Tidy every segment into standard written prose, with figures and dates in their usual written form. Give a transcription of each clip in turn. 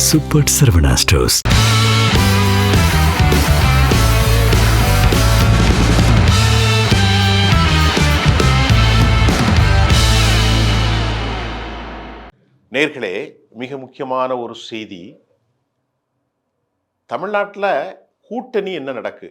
Super Saravana stores. நேர்களே, மிக முக்கியமான ஒரு செய்தி. தமிழ்நாட்டில் கூட்டணி என்ன நடக்கு?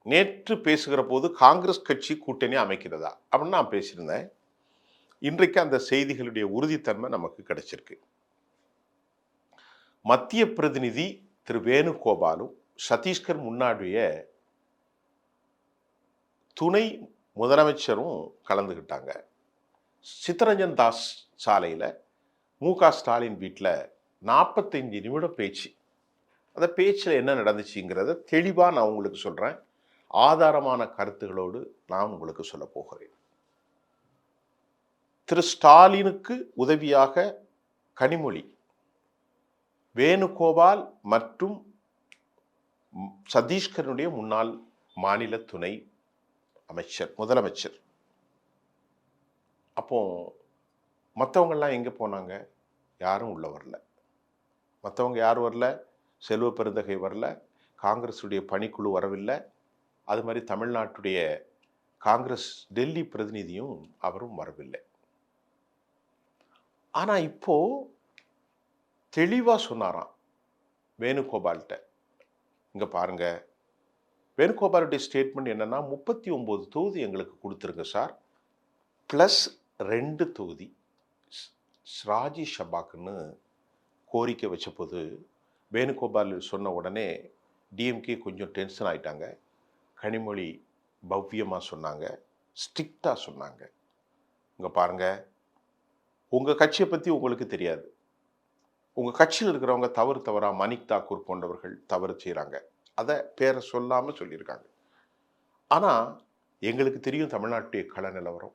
நேற்று பேசுகிற போது காங்கிரஸ் கட்சி கூட்டணி அமைக்கிறதா அப்படின்னு நான் பேசியிருந்தேன். இன்றைக்கு அந்த செய்திகளுடைய உறுதித்தன்மை நமக்கு கிடைச்சிருக்கு. மத்திய பிரதிநிதி திரு வேணுகோபாலும் சத்தீஸ்கர் முன்னாடிய துணை முதலமைச்சரும் கலந்துகிட்டாங்க. சித்தரஞ்சன் தாஸ் சாலையில் மு.க. ஸ்டாலின் வீட்டில் 45 நிமிடம் பேச்சு. அந்த பேச்சில் என்ன நடந்துச்சுங்கிறத தெளிவாக நான் உங்களுக்கு சொல்கிறேன். ஆதாரமான கருத்துகளோடு நான் உங்களுக்கு சொல்ல போகிறேன். திரு ஸ்டாலினுக்கு உதவியாக கனிமொழி, வேணுகோபால் மற்றும் சத்தீஸ்கருடைய முன்னாள் மாநில துணை முதலமைச்சர். அப்போ மற்றவங்கெல்லாம் எங்கே போனாங்க? யாரும் உள்ள வரல. மற்றவங்க யாரும் வரல. செல்வ பெருந்தகை வரல. காங்கிரஸுடைய பணிக்குழு வரவில்லை. அது மாதிரி தமிழ்நாட்டுடைய காங்கிரஸ் டெல்லி பிரதிநிதியும் அவரும் வரவில்லை. ஆனால் இப்போ தெளிவாக சொன்னாராம் வேணுகோபால்கிட்ட. இங்கே பாருங்க, வேணுகோபாலுடைய ஸ்டேட்மெண்ட் என்னன்னா, 39 தொகுதி எங்களுக்கு கொடுத்துருங்க சார், ப்ளஸ் 2 தொகுதி ராஜ்யசபாக்குன்னு கோரிக்கை வச்ச போது வேணுகோபால் சொன்ன உடனே டிஎம்கே கொஞ்சம் டென்ஷன் ஆயிட்டாங்க. கனிமொழி பவ்யமாக சொன்னாங்க, ஸ்ட்ரிக்டாக சொன்னாங்க. இங்கே பாருங்க, உங்கள் கட்சியை பற்றி உங்களுக்கு தெரியாது. உங்கள் கட்சியில் இருக்கிறவங்க தவறாக மணிக் தாக்கூர் போன்றவர்கள் தவறு செய்கிறாங்க. அதை பேரை சொல்லாமல் சொல்லியிருக்காங்க. ஆனால் எங்களுக்கு தெரியும் தமிழ்நாட்டுடைய கள நிலவரம்.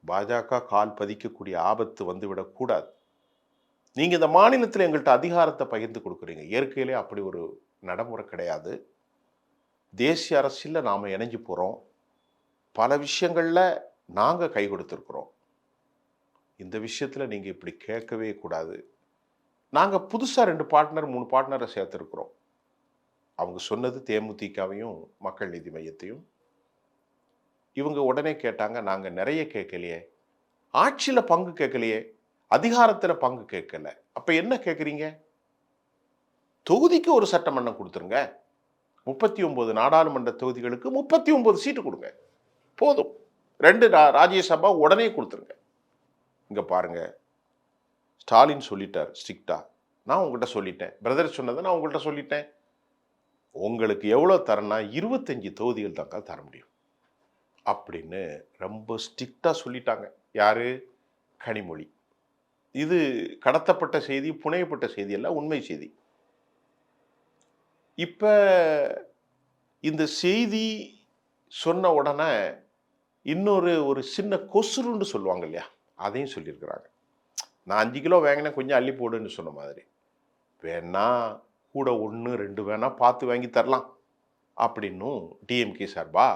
பாஜக கால் பதிக்கக்கூடிய ஆபத்து வந்துவிடக்கூடாது. நீங்கள் இந்த மாநிலத்தில் எங்கள்கிட்ட அதிகாரத்தை பகிர்ந்து கொடுக்குறீங்க. இயற்கையிலே அப்படி ஒரு நடைமுறை கிடையாது. தேசிய அரசியலில் நாம் இணைஞ்சு போகிறோம். பல விஷயங்களில் நாங்கள் கை கொடுத்துருக்குறோம். இந்த விஷயத்தில் நீங்கள் இப்படி கேட்கவே கூடாது. நாங்கள் புதுசாக 2 பார்ட்னர் 3 பார்ட்னரை சேர்த்துருக்குறோம். அவங்க சொன்னது தேமுதிகவையும் மக்கள் நீதி மையத்தையும். இவங்க உடனே கேட்டாங்க, நாங்கள் நிறைய கேட்கலையே, ஆட்சியில் பங்கு கேட்கலையே, அதிகாரத்தில் பங்கு கேட்கல, அப்போ என்ன கேட்குறீங்க? தொகுதிக்கு ஒரு சட்டமன்றம் கொடுத்துருங்க. 39 நாடாளுமன்ற தொகுதிகளுக்கு 39 சீட்டு கொடுங்க, போதும். 2 ராஜ்யசபா உடனே கொடுத்துருங்க. இங்கே பாருங்க, ஸ்டாலின் சொல்லிட்டார் ஸ்ட்ரிக்டா. நான் உங்கள்கிட்ட சொல்லிட்டேன், பிரதர் சொன்னதை நான் உங்கள்கிட்ட சொல்லிட்டேன். உங்களுக்கு எவ்வளோ தரேன்னா 25 தொகுதிகள் தாங்க தர முடியும் அப்படின்னு ரொம்ப ஸ்ட்ரிக்டாக சொல்லிட்டாங்க. யாரு? கனிமொழி. இது கடத்தப்பட்ட செய்தி, புனையப்பட்ட செய்தி அல்ல, உண்மை செய்தி. இப்போ இந்த செய்தி சொன்ன உடனே ஒரு சின்ன கொசுருன்னு சொல்லுவாங்க இல்லையா, அதையும் சொல்லியிருக்கிறாங்க. நான் 5 கிலோ வாங்கினேன், கொஞ்சம் அள்ளி போடுன்னு சொன்ன மாதிரி. வேணா கூட 1 2 வேணா பார்த்து வாங்கி தரலாம் அப்படின்னும் டிஎம்கே சார்பா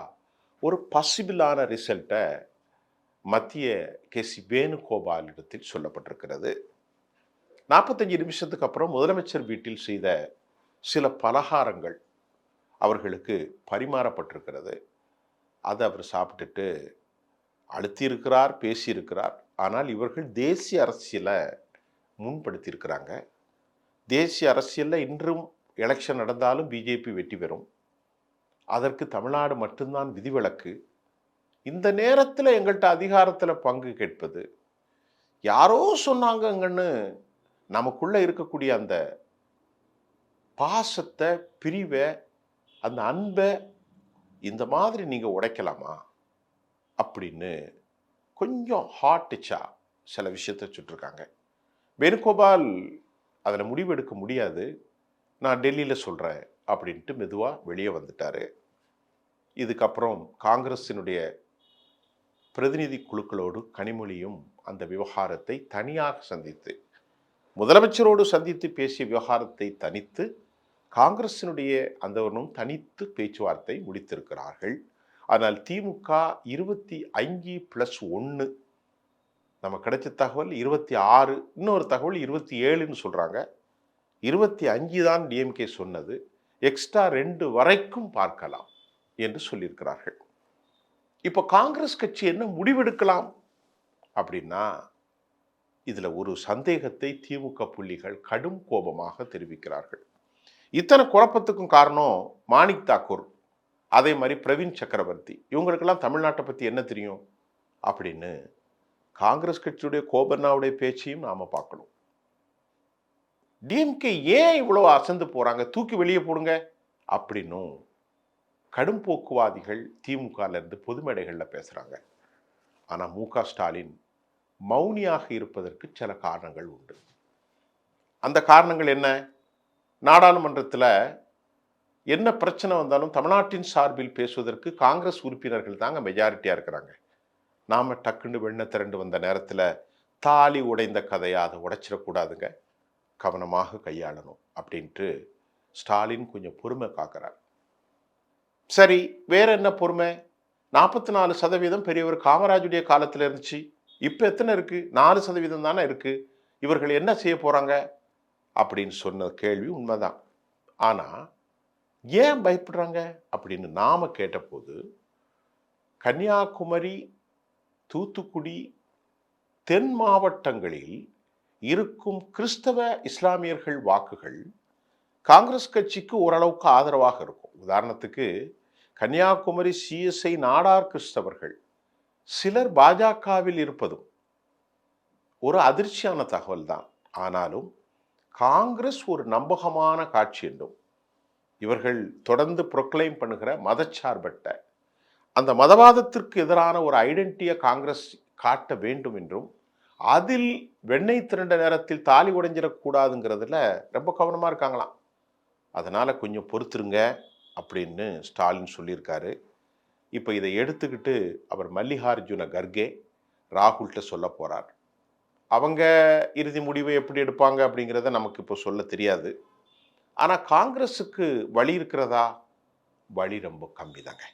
ஒரு பாசிபிளான ரிசல்ட்டை மத்திய கேசி வேணுகோபால் இடத்தில் சொல்லப்பட்டிருக்கிறது. 45 நிமிஷத்துக்கு அப்புறம் முதலமைச்சர் வீட்டில் செய்த சில பலகாரங்கள் அவர்களுக்கு பரிமாறப்பட்டிருக்கிறது. அதை அவர் சாப்பிட்டுட்டு அழுத்தியிருக்கிறார், பேசியிருக்கிறார். ஆனால் இவர்கள் தேசிய அரசியலை முன்படுத்தியிருக்கிறாங்க. தேசிய அரசியலில் இன்றும் எலெக்ஷன் நடந்தாலும் பிஜேபி வெற்றி பெறும். அதற்கு தமிழ்நாடு மட்டும்தான் விதிவிலக்கு. இந்த நேரத்தில் எங்கள்கிட்ட அதிகாரத்தில் பங்கு கேட்பது, யாரோ சொன்னாங்கன்னு நமக்குள்ள இருக்கக்கூடிய அந்த பாசத்தை, பிரிவை, அந்த அன்பை இந்த மாதிரி நீங்கள் உடைக்கலாமா அப்படின்னு கொஞ்சம் ஹார்ட்டிச்சா சில விஷயத்தை சுட்டிருக்காங்க. வேணுகோபால் அதில் முடிவெடுக்க முடியாது, நான் டெல்லியில் சொல்கிறேன் அப்படின்ட்டு மெதுவாக வெளியே வந்துட்டார். இதுக்கப்புறம் காங்கிரஸினுடைய பிரதிநிதி குழுக்களோடு கனிமொழியும் அந்த விவகாரத்தை தனியாக சந்தித்து, முதலமைச்சரோடு சந்தித்து பேசிய விவகாரத்தை தனித்து, காங்கிரஸினுடைய அந்தவனும் தனித்து பேச்சுவார்த்தை முடித்திருக்கிறார்கள். ஆனால் திமுக 25+1 நம்ம கிடைச்ச தகவல் 26, இன்னொரு தகவல் 27ன்னு சொல்கிறாங்க. 25 தான் டிஎம்கே சொன்னது, எக்ஸ்ட்ரா 2 வரைக்கும் பார்க்கலாம் என்று சொல்லியிருக்கிறார்கள். இப்போ காங்கிரஸ் கட்சி என்ன முடிவெடுக்கலாம் அப்படின்னா, இதுல ஒரு சந்தேகத்தை திமுக புள்ளிகள் கடும் கோபமாக தெரிவிக்கிறார்கள். இத்தனை குழப்பத்துக்கும் காரணம் மாணிக் தாக்கூர், அதே மாதிரி பிரவீன் சக்கரவர்த்தி, இவங்களுக்கெல்லாம் தமிழ்நாட்டை பத்தி என்ன தெரியும் அப்படின்னு காங்கிரஸ் கட்சியுடைய கோபண்ணாவுடைய பேச்சையும் நாம பார்க்கணும். டிஎம்கே ஏன் இவ்வளவு அசந்து போறாங்க, தூக்கி வெளியே போடுங்க அப்படின்னும் கடும் போக்குவாதிகள் திமுகல இருந்து பொது மேடைகள்ல பேசுறாங்க. ஆனா மு.க. ஸ்டாலின் மௌனியாக இருப்பதற்கு சில காரணங்கள் உண்டு. அந்த காரணங்கள் என்ன? நாடாளுமன்றத்தில் என்ன பிரச்சனை வந்தாலும் தமிழ்நாட்டின் சார்பில் பேசுவதற்கு காங்கிரஸ் உறுப்பினர்கள் தாங்க மெஜாரிட்டியா இருக்கிறாங்க. நாம டக்குன்னு வெண்ண திரண்டு வந்த நேரத்தில் தாலி உடைந்த கதையா அதை உடைச்சிடக்கூடாதுங்க, கவனமாக கையாளணும் அப்படின்ட்டு ஸ்டாலின் கொஞ்சம் பொறுமை காக்கிறார். சரி, வேற என்ன பொறுமை? 44% பெரியவர் காமராஜுடைய காலத்தில் இருந்துச்சு, இப்ப எத்தனை இருக்கு? 4% தானே இருக்கு. இவர்கள் என்ன செய்ய போறாங்க அப்படின்னு சொன்ன கேள்வி உண்மைதான். ஆனா ஏன் பயப்படுறாங்க அப்படின்னு நாம கேட்டபோது, கன்னியாகுமரி, தூத்துக்குடி, தென் மாவட்டங்களில் இருக்கும் கிறிஸ்தவ இஸ்லாமியர்கள் வாக்குகள் காங்கிரஸ் கட்சிக்கு ஓரளவுக்கு ஆதரவாக இருக்கும். உதாரணத்துக்கு கன்னியாகுமரி சிஎஸ்ஐ நாடார் கிறிஸ்தவர்கள் சிலர் பாஜகவில் இருப்பதும் ஒரு அதிர்ச்சியான தகவல் தான். ஆனாலும் காங்கிரஸ் ஒரு நம்பகமான காட்சி என்றும், இவர்கள் தொடர்ந்து ப்ரொக்ளைம் பண்ணுகிற மதச்சார்பற்ற அந்த மதவாதத்திற்கு எதிரான ஒரு ஐடென்டிட்டியை காங்கிரஸ் காட்ட வேண்டும் என்றும், அதில் வெண்ணெய் திரண்ட நேரத்தில் தாலி உடைஞ்சிடக்கூடாதுங்கிறதுல ரொம்ப கவனமா இருக்காங்களாம். அதனால கொஞ்சம் பொறுத்துருங்க அப்படின்னு ஸ்டாலின் சொல்லியிருக்காரு. இப்போ இதை எடுத்துக்கிட்டு அவர் மல்லிகார்ஜுன கர்கே ராகுல்கிட்ட சொல்ல போறார். அவங்க இறுதி முடிவை எப்படி எடுப்பாங்க அப்படிங்கிறத நமக்கு இப்போ சொல்ல தெரியாது. ஆனால் காங்கிரஸுக்கு வழி இருக்கிறதா? வழி ரொம்ப கம்மி தாங்க.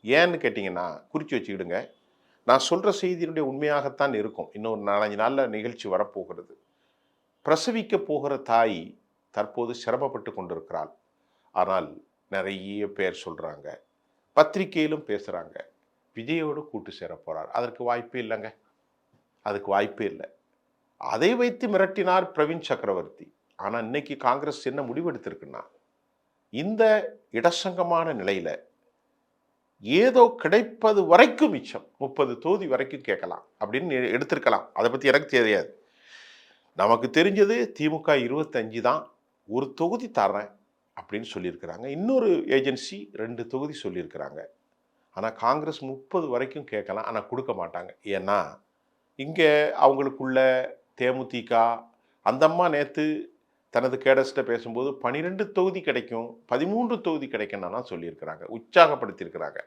ஏன்னு கேட்டிங்கன்னா, குறித்து வச்சுக்கிடுங்க, நான் சொல்கிற செய்தியினுடைய உண்மையாகத்தான் இருக்கும். இன்னும் 4-5 நாளில் நிகழ்ச்சி வரப்போகிறது. பிரசவிக்க போகிற தாய் தற்போது சிரமப்பட்டு கொண்டிருக்கிறாள். ஆனால் நிறைய பேர் சொல்கிறாங்க, பத்திரிகையிலும் பேசுகிறாங்க, விஜயோடு கூட்டு சேர போகிறார். அதற்கு வாய்ப்பே இல்லைங்க, அதுக்கு வாய்ப்பே இல்லை. அதை வைத்து மிரட்டினார் பிரவீன் சக்கரவர்த்தி. ஆனால் இன்னைக்கு காங்கிரஸ் என்ன முடிவெடுத்திருக்குன்னா, இந்த இடசங்கமான நிலையில ஏதோ கிடைப்பது வரைக்கும் மிச்சம் 30 தொகுதி வரைக்கும் கேட்கலாம் அப்படின்னு எடுத்திருக்கலாம். அதை பற்றி எனக்கு தெரியாது. நமக்கு தெரிஞ்சது திமுக 25 தான், ஒரு தொகுதி தர்றேன் அப்படின்னு சொல்லியிருக்கிறாங்க. இன்னொரு ஏஜென்சி 2 தொகுதி சொல்லியிருக்கிறாங்க. ஆனால் காங்கிரஸ் 30 வரைக்கும் கேட்கலாம், ஆனால் கொடுக்க மாட்டாங்க. ஏன்னா இங்கே அவங்களுக்குள்ள தேமுதிக அந்த அம்மா நேற்று தனது கேடஸ்ட்டை பேசும்போது 12 தொகுதி கிடைக்கும், 13 தொகுதி கிடைக்கும்னா சொல்லியிருக்கிறாங்க, உற்சாகப்படுத்தியிருக்கிறாங்க.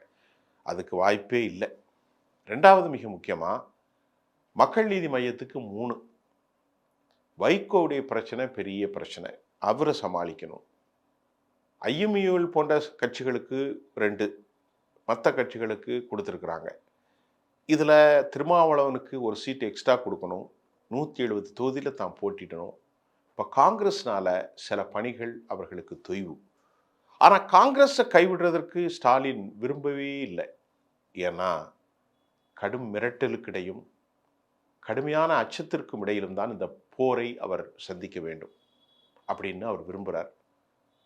அதுக்கு வாய்ப்பே இல்லை. ரெண்டாவது மிக முக்கியமாக, மக்கள் நீதி மையத்துக்கு 3, வைகோவுடைய பிரச்சனை பெரிய பிரச்சனை, அவரை சமாளிக்கணும். ஐஎம்யூஎல் போன்ற கட்சிகளுக்கு 2, மற்ற கட்சிகளுக்கு கொடுத்துருக்குறாங்க. இதில் திருமாவளவனுக்கு ஒரு சீட் எக்ஸ்ட்ரா கொடுக்கணும், 170 தொகுதியில் தான் போட்டிடணும். இப்போ காங்கிரஸ்னால சில பணிகள் அவர்களுக்கு தொய்வு. ஆனால் காங்கிரஸை கைவிடுறதற்கு ஸ்டாலின் விரும்பவே இல்லை. ஏன்னா கடும் மிரட்டலுக்கிடையும் கடுமையான அச்சத்திற்கும் இடையிலும் தான் இந்த போரை அவர் சந்திக்க வேண்டும் அப்படின்னு அவர் விரும்புகிறார்.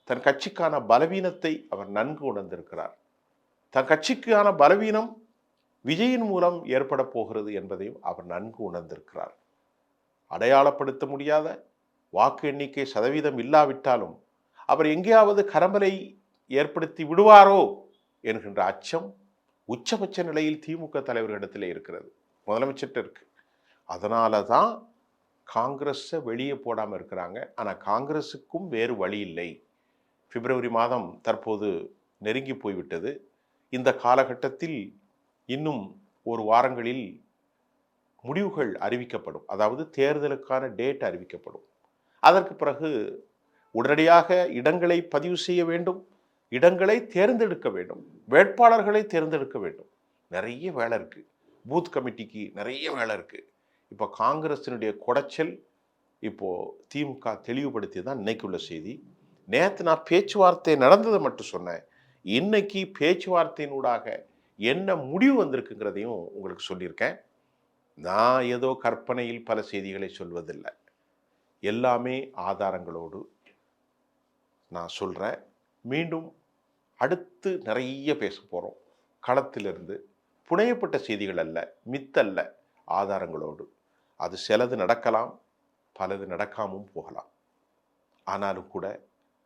தன் கட்சிக்கான பலவீனத்தை அவர் நன்கு உணர்ந்திருக்கிறார். தன் கட்சிக்கான பலவீனம் விஜயின் மூலம் ஏற்பட போகிறது என்பதையும் அவர் நன்கு உணர்ந்திருக்கிறார். அடையாளப்படுத்த முடியாத வாக்கு எண்ணிக்கை சதவீதம் இல்லாவிட்டாலும் அவர் எங்கேயாவது கரம்பலை ஏற்படுத்தி விடுவாரோ என்கின்ற அச்சம் உச்சபட்ச நிலையில் திமுக தலைவர்களிடத்தில் இருக்கிறது, முதலமைச்சர்கிட்ட இருக்கு. அதனால தான் காங்கிரஸை வெளியே போடாமல் இருக்கிறாங்க. ஆனால் காங்கிரஸுக்கும் வேறு வழி இல்லை. பிப்ரவரி மாதம் தற்போது நெருங்கி போய்விட்டது. இந்த காலகட்டத்தில் இன்னும் ஒரு வாரங்களில் முடிவுகள் அறிவிக்கப்படும், அதாவது தேர்தலுக்கான டேட் அறிவிக்கப்படும். அதற்கு பிறகு உடனடியாக இடங்களை பதிவு செய்ய வேண்டும், இடங்களை தேர்ந்தெடுக்க வேண்டும், வேட்பாளர்களை தேர்ந்தெடுக்க வேண்டும். நிறைய வேலை இருக்கு, பூத் கமிட்டிக்கு நிறைய வேலை இருக்கு. இப்போ காங்கிரசினுடைய குடைச்சல் இப்போது திமுக தெளிவுபடுத்தி தான் இன்னைக்கு உள்ள செய்தி. நேற்று நான் பேச்சுவார்த்தை நடந்ததை மட்டும் சொன்னேன். இன்னைக்கு பேச்சுவார்த்தையினூடாக என்ன முடிவு வந்திருக்குங்கிறதையும் உங்களுக்கு சொல்லியிருக்கேன். நான் ஏதோ கற்பனையில் பல செய்திகளை சொல்வதில்லை. எல்லாமே ஆதாரங்களோடு நான் சொல்கிறேன். மீண்டும் அடுத்து நிறைய பேச போகிறோம். களத்திலிருந்து புனையப்பட்ட செய்திகள் அல்ல, மித்தல்ல, ஆதாரங்களோடு. அது சிலது நடக்கலாம், பலது நடக்காமும் போகலாம். ஆனாலும் கூட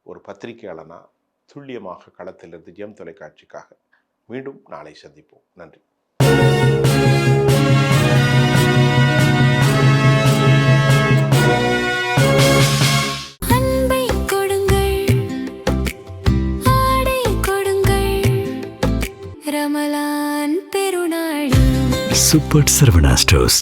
ஒரு பத்திரிகையாளனா துல்லியமாக களத்திலிருந்து ஜெம் தொலைக்காட்சிக்காக மீண்டும் நாளை சந்திப்போம். நன்றி. Super Saravana stores.